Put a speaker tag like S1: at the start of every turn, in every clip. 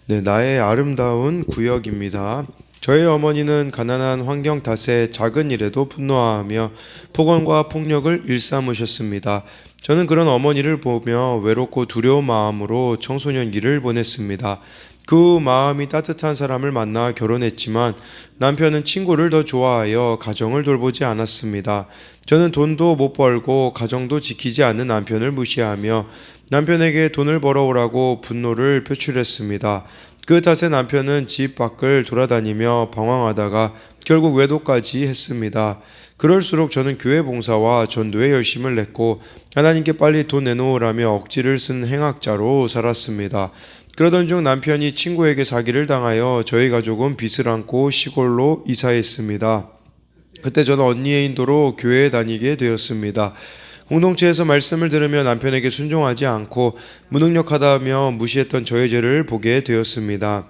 S1: 네, 나의 아름다운 구역입니다. 저희 어머니는 가난한 환경 탓에 작은 일에도 분노하며 폭언과 폭력을 일삼으셨습니다. 저는 그런 어머니를 보며 외롭고 두려운 마음으로 청소년기를 보냈습니다. 그 마음이 따뜻한 사람을 만나 결혼했지만 남편은 친구를 더 좋아하여 가정을 돌보지 않았습니다. 저는 돈도 못 벌고 가정도 지키지 않는 남편을 무시하며 남편에게 돈을 벌어오라고 분노를 표출했습니다. 그 탓에 남편은 집 밖을 돌아다니며 방황하다가 결국 외도까지 했습니다. 그럴수록 저는 교회 봉사와 전도에 열심을 냈고 하나님께 빨리 돈 내놓으라며 억지를 쓴 행악자로 살았습니다. 그러던 중 남편이 친구에게 사기를 당하여 저희 가족은 빚을 안고 시골로 이사했습니다. 그때 저는 언니의 인도로 교회에 다니게 되었습니다. 공동체에서 말씀을 들으며 남편에게 순종하지 않고 무능력하다며 무시했던 저의 죄를 보게 되었습니다.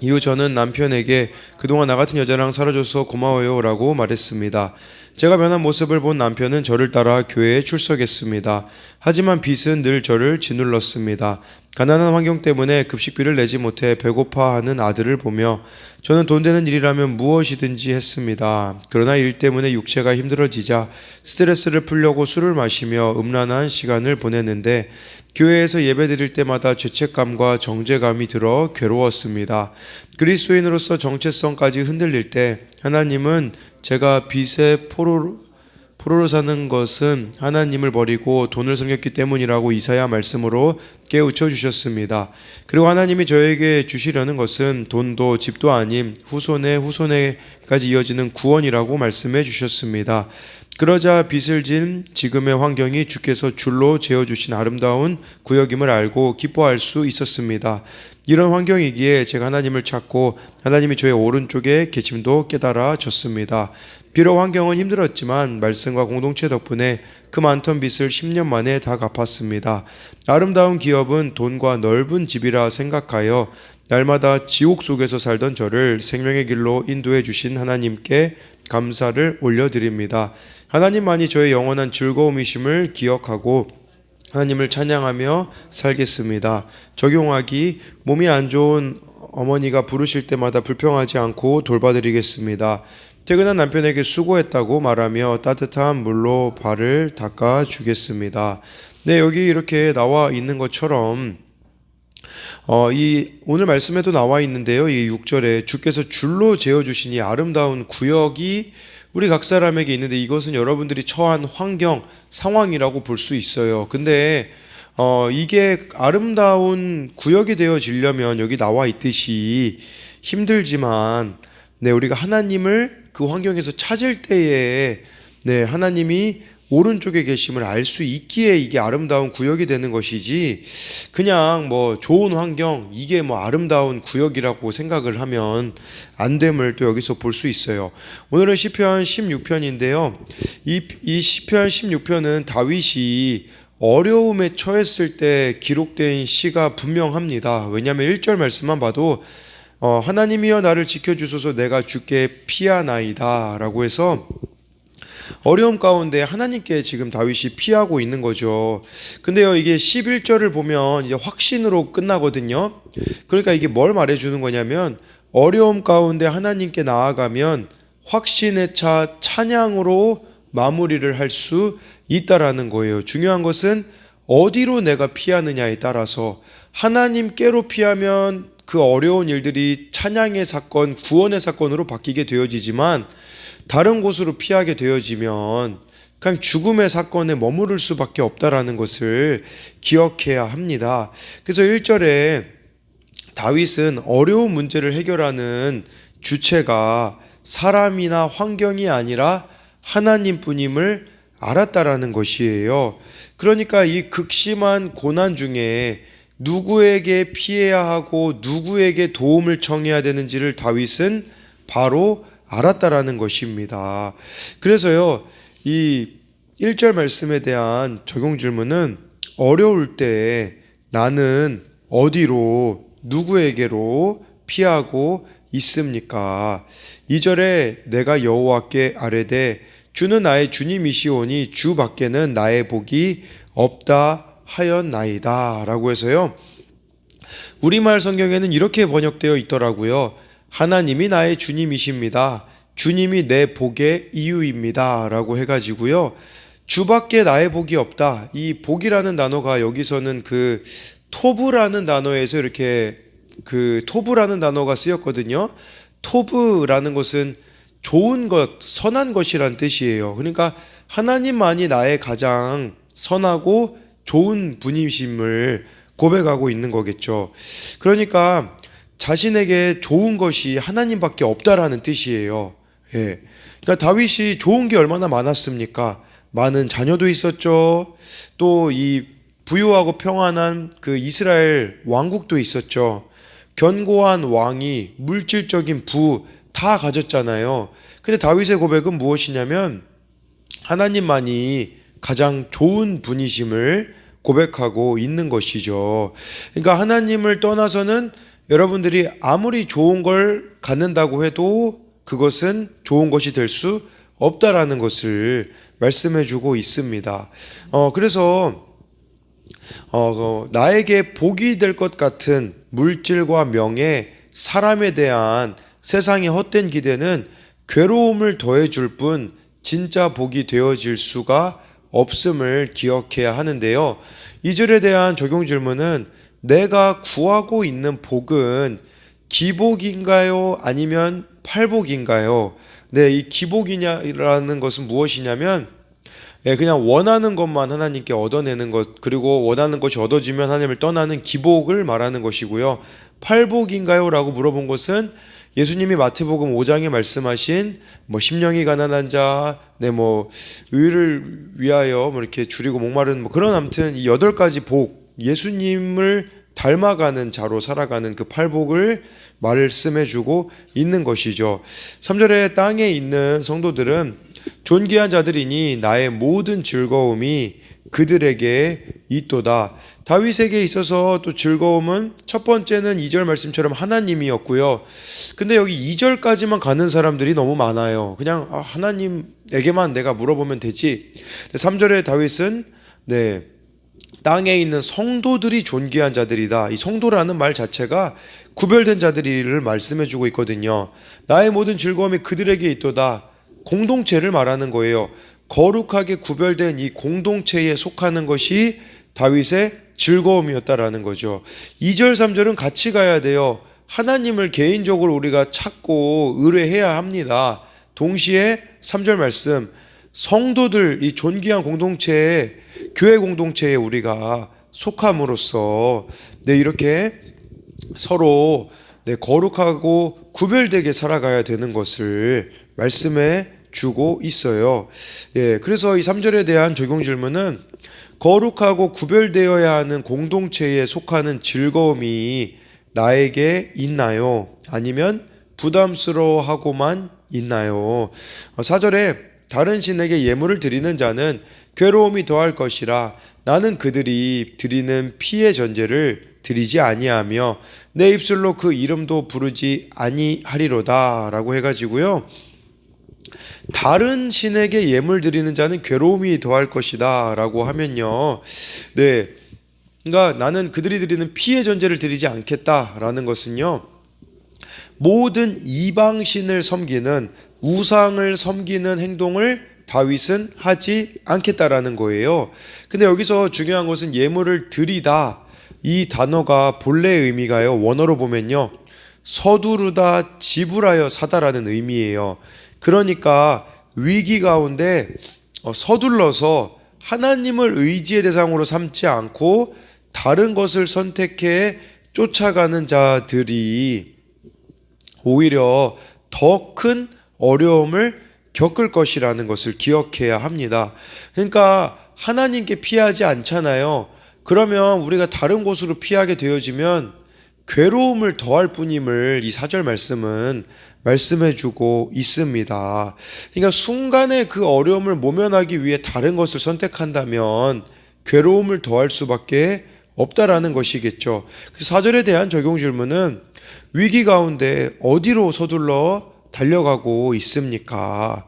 S1: 이후 저는 남편에게 그동안 나 같은 여자랑 살아줘서 고마워요 라고 말했습니다. 제가 변한 모습을 본 남편은 저를 따라 교회에 출석했습니다. 하지만 빚은 늘 저를 짓눌렀습니다. 가난한 환경 때문에 급식비를 내지 못해 배고파하는 아들을 보며 저는 돈 되는 일이라면 무엇이든지 했습니다. 그러나 일 때문에 육체가 힘들어지자 스트레스를 풀려고 술을 마시며 음란한 시간을 보냈는데 교회에서 예배드릴 때마다 죄책감과 정죄감이 들어 괴로웠습니다. 그리스도인으로서 정체성까지 흔들릴 때 하나님은 제가 빚의 포로로 사는 것은 하나님을 버리고 돈을 섬겼기 때문이라고 이사야 말씀으로 깨우쳐 주셨습니다. 그리고 하나님이 저에게 주시려는 것은 돈도 집도 아닌 후손의 후손에까지 이어지는 구원이라고 말씀해 주셨습니다. 그러자 빚을 진 지금의 환경이 주께서 줄로 재어주신 아름다운 구역임을 알고 기뻐할 수 있었습니다. 이런 환경이기에 제가 하나님을 찾고 하나님이 저의 오른쪽에 계심도 깨달아졌습니다. 비록 환경은 힘들었지만 말씀과 공동체 덕분에 그 많던 빚을 10년 만에 다 갚았습니다. 아름다운 기업은 돈과 넓은 집이라 생각하여 날마다 지옥 속에서 살던 저를 생명의 길로 인도해 주신 하나님께 감사를 올려드립니다. 하나님만이 저의 영원한 즐거움이심을 기억하고 하나님을 찬양하며 살겠습니다. 적용하기: 몸이 안 좋은 어머니가 부르실 때마다 불평하지 않고 돌봐드리겠습니다. 퇴근한 남편에게 수고했다고 말하며 따뜻한 물로 발을 닦아주겠습니다. 네, 여기 이렇게 나와 있는 것처럼 이 오늘 말씀에도 나와 있는데요. 이 6절에 주께서 줄로 재어주신 이 아름다운 구역이 우리 각 사람에게 있는데 이것은 여러분들이 처한 환경, 상황이라고 볼 수 있어요. 근데 이게 아름다운 구역이 되어지려면 여기 나와 있듯이 힘들지만 우리가 하나님을 그 환경에서 찾을 때에 하나님이 오른쪽에 계심을 알 수 있기에 이게 아름다운 구역이 되는 것이지, 그냥 좋은 환경, 이게 아름다운 구역이라고 생각을 하면 안 됨을 또 여기서 볼 수 있어요. 오늘은 시편 16편인데요. 이 시편 16편은 다윗이 어려움에 처했을 때 기록된 시가 분명합니다. 왜냐하면 1절 말씀만 봐도 하나님이여 나를 지켜주소서 내가 주께 피하나이다 라고 해서 어려움 가운데 하나님께 지금 다윗이 피하고 있는 거죠. 근데요, 이게 11절을 보면 이제 확신으로 끝나거든요. 그러니까 이게 뭘 말해주는 거냐면 어려움 가운데 하나님께 나아가면 확신에 차 찬양으로 마무리를 할 수 있다라는 거예요. 중요한 것은 어디로 내가 피하느냐에 따라서 하나님께로 피하면 그 어려운 일들이 찬양의 사건, 구원의 사건으로 바뀌게 되어지지만 다른 곳으로 피하게 되어지면 그냥 죽음의 사건에 머무를 수밖에 없다라는 것을 기억해야 합니다. 그래서 1절에 다윗은 어려운 문제를 해결하는 주체가 사람이나 환경이 아니라 하나님뿐임을 알았다라는 것이에요. 그러니까 이 극심한 고난 중에 누구에게 피해야 하고 누구에게 도움을 청해야 되는지를 다윗은 바로 알았다라는 것입니다. 그래서요, 이 1절 말씀에 대한 적용 질문은 어려울 때 나는 어디로, 누구에게로 피하고 있습니까? 2절에 내가 여호와께 아뢰되 주는 나의 주님이시오니 주 밖에는 나의 복이 없다 하였나이다 라고 해서요, 우리말 성경에는 이렇게 번역되어 있더라고요. 하나님이 나의 주님이십니다. 주님이 내 복의 이유입니다. 라고 해가지고요. 주밖에 나의 복이 없다. 이 복이라는 단어가 여기서는 그 토브라는 단어에서 이렇게 그 토브라는 단어가 쓰였거든요. 토브라는 것은 좋은 것, 선한 것이란 뜻이에요. 그러니까 하나님만이 나의 가장 선하고 좋은 분이심을 고백하고 있는 거겠죠. 그러니까 자신에게 좋은 것이 하나님밖에 없다라는 뜻이에요. 예. 그러니까 다윗이 좋은 게 얼마나 많았습니까? 많은 자녀도 있었죠. 또 이 부유하고 평안한 그 이스라엘 왕국도 있었죠. 견고한 왕이 물질적인 부 다 가졌잖아요. 근데 다윗의 고백은 무엇이냐면 하나님만이 가장 좋은 분이심을 고백하고 있는 것이죠. 그러니까 하나님을 떠나서는 여러분들이 아무리 좋은 걸 갖는다고 해도 그것은 좋은 것이 될 수 없다라는 것을 말씀해 주고 있습니다. 그래서 나에게 복이 될 것 같은 물질과 명예, 사람에 대한 세상의 헛된 기대는 괴로움을 더해줄 뿐 진짜 복이 되어질 수가 없음을 기억해야 하는데요. 2절에 대한 적용 질문은 내가 구하고 있는 복은 기복인가요? 아니면 팔복인가요? 네, 이 기복이냐라는 것은 무엇이냐면 그냥 원하는 것만 하나님께 얻어내는 것, 그리고 원하는 것이 얻어지면 하나님을 떠나는 기복을 말하는 것이고요. 팔복인가요? 라고 물어본 것은 예수님이 마태복음 5장에 말씀하신 심령이 가난한 자, 의를 위하여 이렇게 줄이고 목마른 그런 아무튼 이 8가지 복, 예수님을 닮아가는 자로 살아가는 그 팔복을 말씀해 주고 있는 것이죠. 3절에 땅에 있는 성도들은 존귀한 자들이니 나의 모든 즐거움이 그들에게 있도다. 다윗에게 있어서 또 즐거움은 첫 번째는 2절 말씀처럼 하나님이었고요. 근데 여기 2절까지만 가는 사람들이 너무 많아요. 그냥 하나님에게만 내가 물어보면 되지. 3절에 다윗은 땅에 있는 성도들이 존귀한 자들이다. 이 성도라는 말 자체가 구별된 자들이를 말씀해 주고 있거든요. 나의 모든 즐거움이 그들에게 있도다. 공동체를 말하는 거예요. 거룩하게 구별된 이 공동체에 속하는 것이 다윗의 즐거움이었다라는 거죠. 2절, 3절은 같이 가야 돼요. 하나님을 개인적으로 우리가 찾고 의뢰해야 합니다. 동시에 3절 말씀, 성도들, 이 존귀한 공동체에, 교회 공동체에 우리가 속함으로써 이렇게 서로 거룩하고 구별되게 살아가야 되는 것을 말씀해 주고 있어요. 그래서 이 3절에 대한 적용 질문은 거룩하고 구별되어야 하는 공동체에 속하는 즐거움이 나에게 있나요? 아니면 부담스러워하고만 있나요? 4절에 다른 신에게 예물을 드리는 자는 괴로움이 더할 것이라 나는 그들이 드리는 피의 전제를 드리지 아니하며 내 입술로 그 이름도 부르지 아니하리로다 라고 해가지고요. 다른 신에게 예물 드리는 자는 괴로움이 더할 것이다 라고 하면요. 그러니까 나는 그들이 드리는 피의 전제를 드리지 않겠다라는 것은요. 모든 이방신을 섬기는 우상을 섬기는 행동을 다윗은 하지 않겠다라는 거예요. 근데 여기서 중요한 것은 예물을 드리다. 이 단어가 본래의 의미가요. 원어로 보면요. 서두르다, 지불하여 사다라는 의미예요. 그러니까 위기 가운데 서둘러서 하나님을 의지의 대상으로 삼지 않고 다른 것을 선택해 쫓아가는 자들이 오히려 더 큰 어려움을 겪을 것이라는 것을 기억해야 합니다. 그러니까 하나님께 피하지 않잖아요. 그러면 우리가 다른 곳으로 피하게 되어지면 괴로움을 더할 뿐임을 이 4절 말씀은 말씀해 주고 있습니다. 그러니까 순간의 그 어려움을 모면하기 위해 다른 것을 선택한다면 괴로움을 더할 수밖에 없다라는 것이겠죠. 그래서 4절에 대한 적용 질문은 위기 가운데 어디로 서둘러 달려가고 있습니까?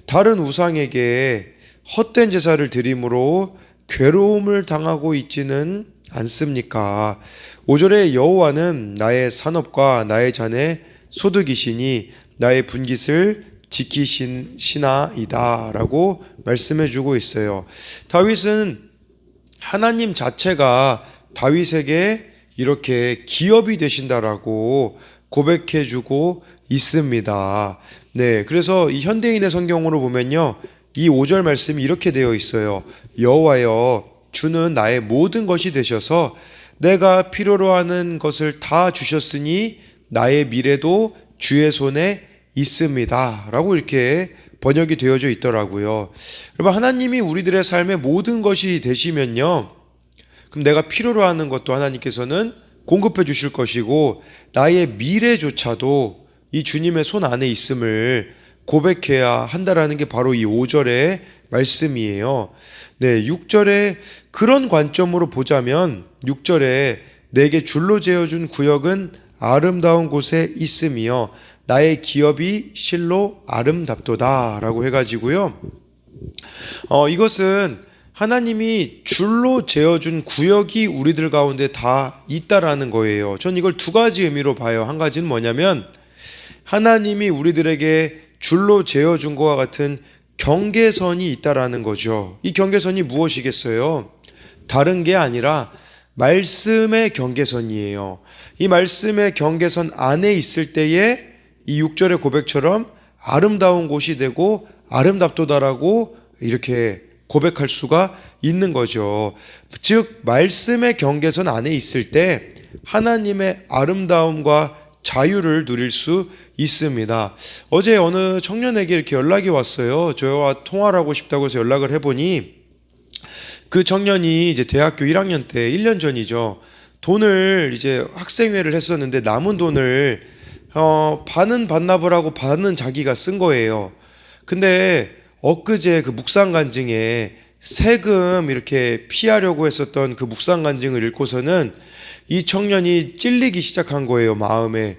S1: 다른 우상에게 헛된 제사를 드림으로 괴로움을 당하고 있지는 않습니까? 5절에 여호와는 나의 산업과 나의 잔의 소득이시니 나의 분깃을 지키시나이다 라고 말씀해 주고 있어요. 다윗은 하나님 자체가 다윗에게 이렇게 기업이 되신다라고 고백해 주고 있습니다. 네, 그래서 이 현대인의 성경으로 보면요, 이 5절 말씀이 이렇게 되어 있어요. 여호와여, 주는 나의 모든 것이 되셔서 내가 필요로 하는 것을 다 주셨으니 나의 미래도 주의 손에 있습니다 라고 이렇게 번역이 되어져 있더라고요. 여러분, 하나님이 우리들의 삶의 모든 것이 되시면요, 그럼 내가 필요로 하는 것도 하나님께서는 공급해 주실 것이고 나의 미래조차도 이 주님의 손 안에 있음을 고백해야 한다라는 게 바로 이 5절의 말씀이에요. 네, 6절에 그런 관점으로 보자면 6절에 내게 줄로 재어준 구역은 아름다운 곳에 있으며 나의 기업이 실로 아름답도다 라고 해가지고요, 이것은 하나님이 줄로 재어준 구역이 우리들 가운데 다 있다라는 거예요. 전 이걸 두 가지 의미로 봐요. 한 가지는 뭐냐면 하나님이 우리들에게 줄로 재어준 것과 같은 경계선이 있다라는 거죠. 이 경계선이 무엇이겠어요? 다른 게 아니라 말씀의 경계선이에요. 이 말씀의 경계선 안에 있을 때에 이 6절의 고백처럼 아름다운 곳이 되고 아름답도다라고 이렇게 고백할 수가 있는 거죠. 즉 말씀의 경계선 안에 있을 때 하나님의 아름다움과 자유를 누릴 수 있습니다. 어제 어느 청년에게 이렇게 연락이 왔어요. 저와 통화를 하고 싶다고 해서 연락을 해보니 그 청년이 이제 대학교 1학년 때 1년 전이죠. 돈을 이제 학생회를 했었는데 남은 돈을 반은 반납을 하고 반은 자기가 쓴 거예요. 근데 엊그제 그 묵상간증에 세금 이렇게 피하려고 했었던 그 묵상간증을 읽고서는 이 청년이 찔리기 시작한 거예요, 마음에.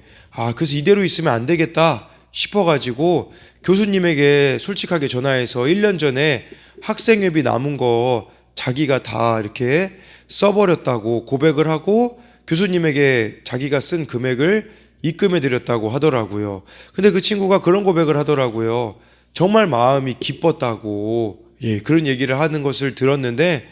S1: 그래서 이대로 있으면 안 되겠다 싶어가지고 교수님에게 솔직하게 전화해서 1년 전에 학생회비 남은 거 자기가 다 이렇게 써버렸다고 고백을 하고 교수님에게 자기가 쓴 금액을 입금해 드렸다고 하더라고요. 근데 그 친구가 그런 고백을 하더라고요. 정말 마음이 기뻤다고, 그런 얘기를 하는 것을 들었는데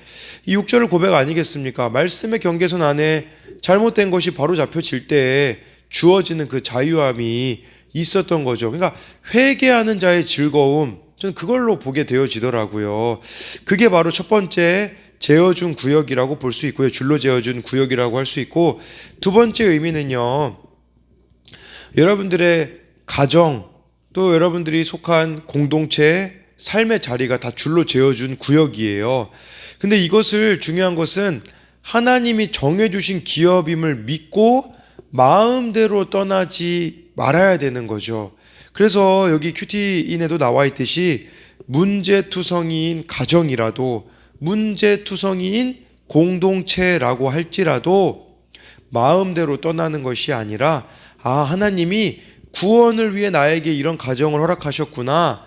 S1: 이 6절 고백 아니겠습니까? 말씀의 경계선 안에 잘못된 것이 바로 잡혀질 때 주어지는 그 자유함이 있었던 거죠. 그러니까 회개하는 자의 즐거움, 저는 그걸로 보게 되어지더라고요. 그게 바로 첫 번째 재어준 구역이라고 볼 수 있고요. 줄로 재어준 구역이라고 할 수 있고, 두 번째 의미는요, 여러분들의 가정, 또 여러분들이 속한 공동체, 삶의 자리가 다 줄로 재어준 구역이에요. 근데 이것을 중요한 것은 하나님이 정해주신 기업임을 믿고 마음대로 떠나지 말아야 되는 거죠. 그래서 여기 큐티인에도 나와 있듯이 문제투성이인 가정이라도 문제투성이인 공동체라고 할지라도 마음대로 떠나는 것이 아니라 하나님이 구원을 위해 나에게 이런 가정을 허락하셨구나,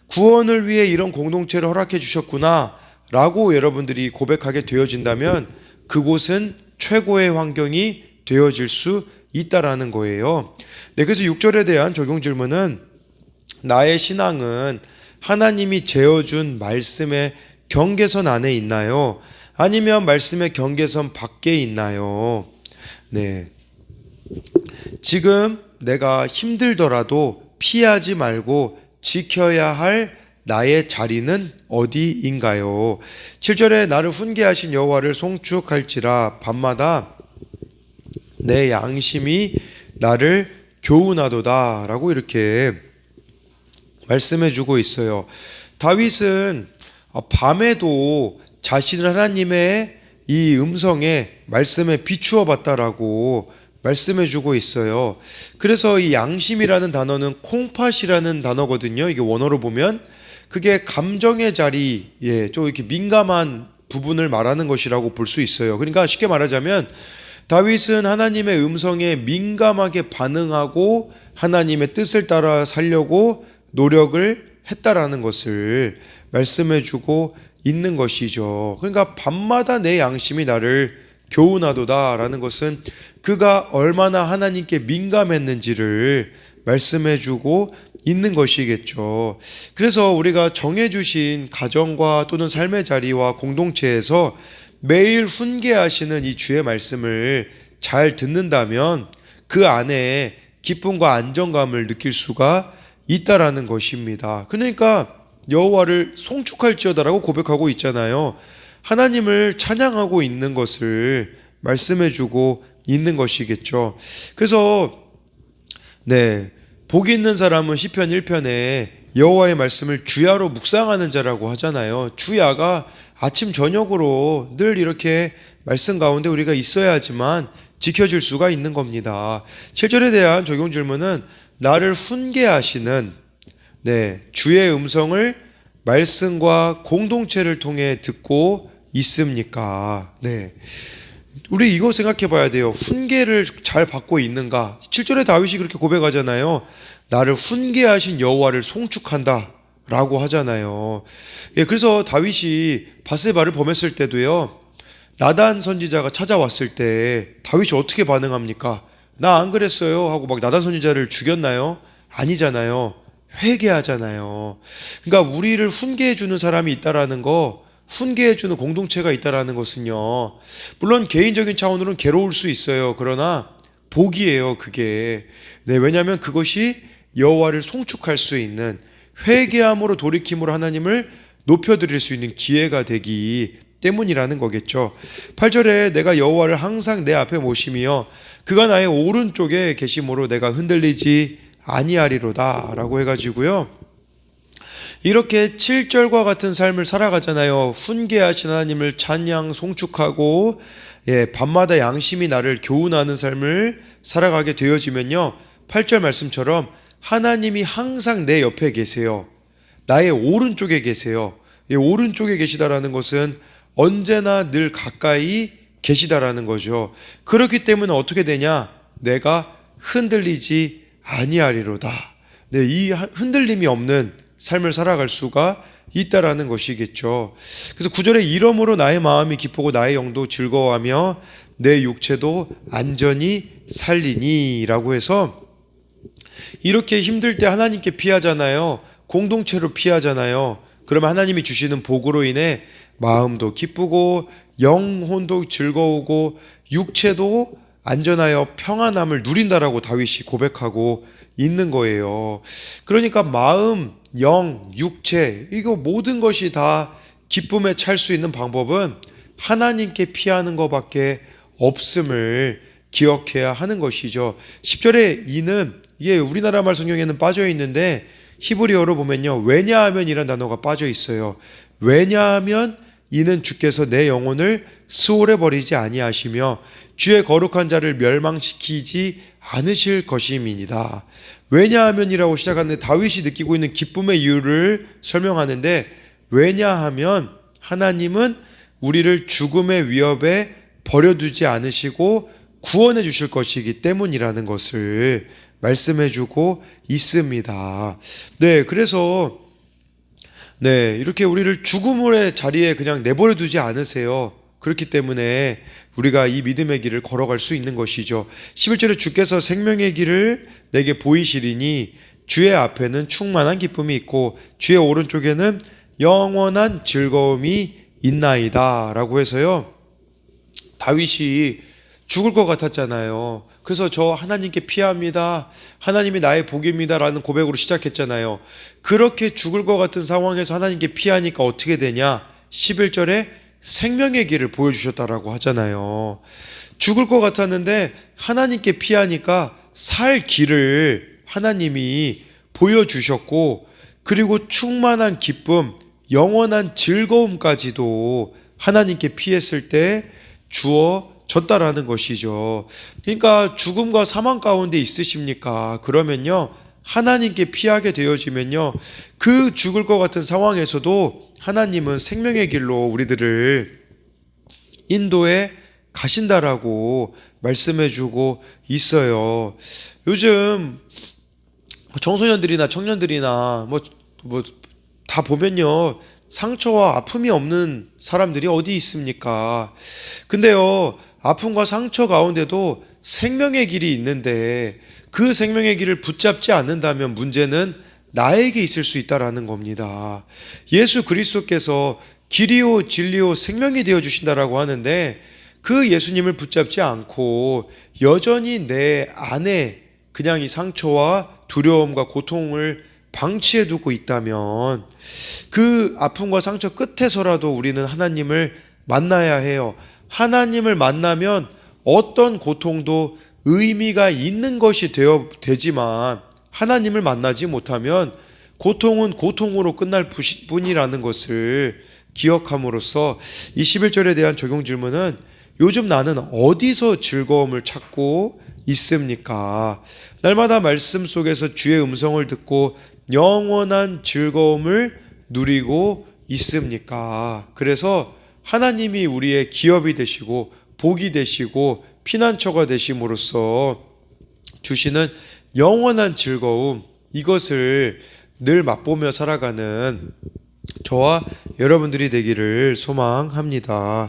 S1: 구원을 위해 이런 공동체를 허락해 주셨구나 라고 여러분들이 고백하게 되어진다면 그곳은 최고의 환경이 되어질 수 있다라는 거예요. 네, 그래서 6절에 대한 적용 질문은 나의 신앙은 하나님이 재어준 말씀의 경계선 안에 있나요? 아니면 말씀의 경계선 밖에 있나요? 네, 지금 내가 힘들더라도 피하지 말고 지켜야 할 나의 자리는 어디인가요? 7절에 나를 훈계하신 여호와를 송축할지라 밤마다 내 양심이 나를 교훈하도다 라고 이렇게 말씀해 주고 있어요. 다윗은 밤에도 자신을 하나님의 이 음성에 말씀에 비추어 봤다라고 말씀해 주고 있어요. 그래서 이 양심이라는 단어는 콩팥이라는 단어거든요. 이게 원어로 보면 그게 감정의 자리에 좀 이렇게 민감한 부분을 말하는 것이라고 볼 수 있어요. 그러니까 쉽게 말하자면 다윗은 하나님의 음성에 민감하게 반응하고 하나님의 뜻을 따라 살려고 노력을 했다라는 것을 말씀해 주고 있는 것이죠. 그러니까 밤마다 내 양심이 나를 교훈하도다라는 것은 그가 얼마나 하나님께 민감했는지를 말씀해주고 있는 것이겠죠. 그래서 우리가 정해주신 가정과 또는 삶의 자리와 공동체에서 매일 훈계하시는 이 주의 말씀을 잘 듣는다면 그 안에 기쁨과 안정감을 느낄 수가 있다라는 것입니다. 그러니까 여호와를 송축할지어다라고 고백하고 있잖아요. 하나님을 찬양하고 있는 것을 말씀해주고 있는 것이겠죠. 그래서 복이 있는 사람은 시편 1편에 여호와의 말씀을 주야로 묵상하는 자라고 하잖아요. 주야가 아침 저녁으로 늘 이렇게 말씀 가운데 우리가 있어야 하지만 지켜질 수가 있는 겁니다. 7절에 대한 적용 질문은 나를 훈계하시는 주의 음성을 말씀과 공동체를 통해 듣고 있습니까? 우리 이거 생각해 봐야 돼요. 훈계를 잘 받고 있는가? 7절에 다윗이 그렇게 고백하잖아요. 나를 훈계하신 여호와를 송축한다 라고 하잖아요. 그래서 다윗이 밧세바를 범했을 때도요, 나단 선지자가 찾아왔을 때 다윗이 어떻게 반응합니까? 나 안 그랬어요 하고 막 나단 선지자를 죽였나요? 아니잖아요. 회개하잖아요. 그러니까 우리를 훈계해주는 사람이 있다라는 거, 훈계해주는 공동체가 있다라는 것은요, 물론 개인적인 차원으로는 괴로울 수 있어요. 그러나 복이에요, 그게. 왜냐하면 그것이 여호와를 송축할 수 있는, 회개함으로 돌이킴으로 하나님을 높여드릴 수 있는 기회가 되기 때문이라는 거겠죠. 8절에 내가 여호와를 항상 내 앞에 모시며 그가 나의 오른쪽에 계심으로 내가 흔들리지 아니하리로다 라고 해가지고요, 이렇게 7절과 같은 삶을 살아가잖아요. 훈계하신 하나님을 찬양 송축하고 밤마다 양심이 나를 교훈하는 삶을 살아가게 되어지면요, 8절 말씀처럼 하나님이 항상 내 옆에 계세요. 나의 오른쪽에 계세요. 오른쪽에 계시다라는 것은 언제나 늘 가까이 계시다라는 거죠. 그렇기 때문에 어떻게 되냐? 내가 흔들리지 아니하리로다. 이 흔들림이 없는 삶을 살아갈 수가 있다라는 것이겠죠. 그래서 9절에 이러므로 나의 마음이 기쁘고 나의 영도 즐거워하며 내 육체도 안전히 살리니 라고 해서, 이렇게 힘들 때 하나님께 피하잖아요. 공동체로 피하잖아요. 그러면 하나님이 주시는 복으로 인해 마음도 기쁘고 영혼도 즐거우고 육체도 안전하여 평안함을 누린다라고 다윗이 고백하고 있는 거예요. 그러니까 마음, 영, 육체, 이거 모든 것이 다 기쁨에 찰 수 있는 방법은 하나님께 피하는 것밖에 없음을 기억해야 하는 것이죠. 10절에 이는, 이게 우리나라 말 성경에는 빠져 있는데 히브리어로 보면요, 왜냐하면이라는 단어가 빠져 있어요. 왜냐하면 이는 주께서 내 영혼을 수월해 버리지 아니하시며 주의 거룩한 자를 멸망시키지 않으실 것임이니라. 왜냐하면이라고 시작하는데 다윗이 느끼고 있는 기쁨의 이유를 설명하는데, 왜냐하면 하나님은 우리를 죽음의 위협에 버려두지 않으시고 구원해 주실 것이기 때문이라는 것을 말씀해 주고 있습니다. 그래서 이렇게 우리를 죽음의 자리에 그냥 내버려 두지 않으세요. 그렇기 때문에 우리가 이 믿음의 길을 걸어갈 수 있는 것이죠. 11절에 주께서 생명의 길을 내게 보이시리니 주의 앞에는 충만한 기쁨이 있고 주의 오른쪽에는 영원한 즐거움이 있나이다 라고 해서요, 다윗이 죽을 것 같았잖아요. 그래서 저 하나님께 피합니다, 하나님이 나의 복입니다 라는 고백으로 시작했잖아요. 그렇게 죽을 것 같은 상황에서 하나님께 피하니까 어떻게 되냐? 11절에 생명의 길을 보여주셨다라고 하잖아요. 죽을 것 같았는데 하나님께 피하니까 살 길을 하나님이 보여주셨고, 그리고 충만한 기쁨, 영원한 즐거움까지도 하나님께 피했을 때 주어졌다라는 것이죠. 그러니까 죽음과 사망 가운데 있으십니까? 그러면요, 하나님께 피하게 되어지면요, 그 죽을 것 같은 상황에서도 하나님은 생명의 길로 우리들을 인도해 가신다라고 말씀해주고 있어요. 요즘 청소년들이나 청년들이나 다 보면요, 상처와 아픔이 없는 사람들이 어디 있습니까? 근데요, 아픔과 상처 가운데도 생명의 길이 있는데 그 생명의 길을 붙잡지 않는다면 문제는 나에게 있을 수 있다라는 겁니다. 예수 그리스도께서 길이요 진리요 생명이 되어 주신다라고 하는데 그 예수님을 붙잡지 않고 여전히 내 안에 그냥 이 상처와 두려움과 고통을 방치해 두고 있다면 그 아픔과 상처 끝에서라도 우리는 하나님을 만나야 해요. 하나님을 만나면 어떤 고통도 의미가 있는 것이 되지만 하나님을 만나지 못하면 고통은 고통으로 끝날 뿐이라는 것을 기억함으로써 21절에 대한 적용 질문은 요즘 나는 어디서 즐거움을 찾고 있습니까? 날마다 말씀 속에서 주의 음성을 듣고 영원한 즐거움을 누리고 있습니까? 그래서 하나님이 우리의 기업이 되시고 복이 되시고 피난처가 되심으로써 주시는 영원한 즐거움, 이것을 늘 맛보며 살아가는 저와 여러분들이 되기를 소망합니다.